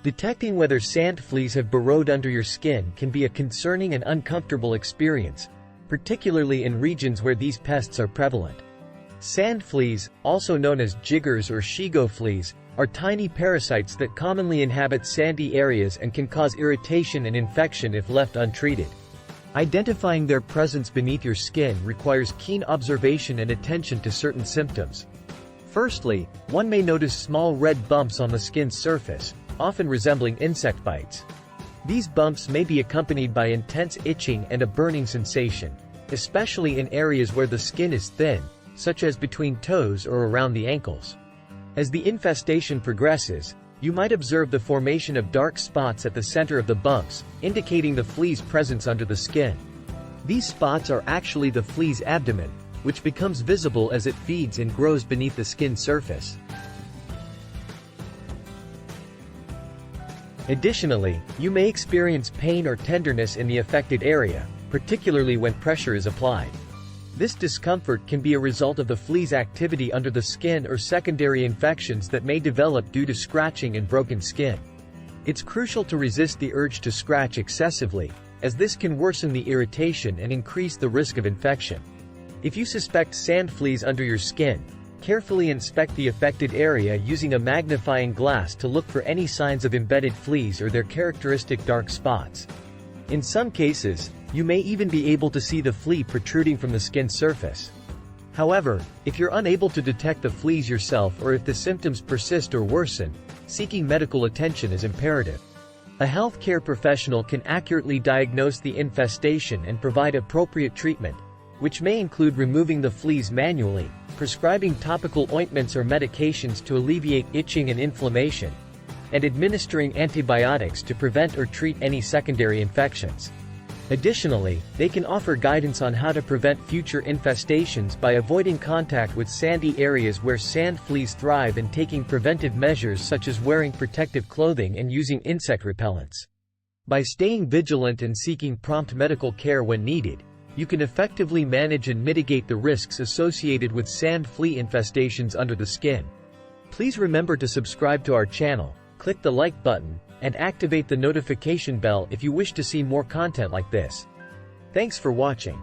Detecting whether sand fleas have burrowed under your skin can be a concerning and uncomfortable experience, particularly in regions where these pests are prevalent. Sand fleas, also known as jiggers or chigoe fleas, are tiny parasites that commonly inhabit sandy areas and can cause irritation and infection if left untreated. Identifying their presence beneath your skin requires keen observation and attention to certain symptoms. Firstly, one may notice small red bumps on the skin's surface, often resembling insect bites. These bumps may be accompanied by intense itching and a burning sensation, especially in areas where the skin is thin, such as between toes or around the ankles. As the infestation progresses, you might observe the formation of dark spots at the center of the bumps, indicating the flea's presence under the skin. These spots are actually the flea's abdomen, which becomes visible as it feeds and grows beneath the skin surface. Additionally, you may experience pain or tenderness in the affected area, particularly when pressure is applied. This discomfort can be a result of the flea's activity under the skin or secondary infections that may develop due to scratching and broken skin. It's crucial to resist the urge to scratch excessively, as this can worsen the irritation and increase the risk of infection. If you suspect sand fleas under your skin, carefully inspect the affected area using a magnifying glass to look for any signs of embedded fleas or their characteristic dark spots. In some cases, you may even be able to see the flea protruding from the skin surface. However, if you're unable to detect the fleas yourself or if the symptoms persist or worsen, seeking medical attention is imperative. A healthcare professional can accurately diagnose the infestation and provide appropriate treatment, which may include removing the fleas manually, prescribing topical ointments or medications to alleviate itching and inflammation, and administering antibiotics to prevent or treat any secondary infections. Additionally, they can offer guidance on how to prevent future infestations by avoiding contact with sandy areas where sand fleas thrive and taking preventive measures such as wearing protective clothing and using insect repellents. By staying vigilant and seeking prompt medical care when needed, you can effectively manage and mitigate the risks associated with sand flea infestations under the skin. Please remember to subscribe to our channel, click the like button, and activate the notification bell if you wish to see more content like this. Thanks for watching.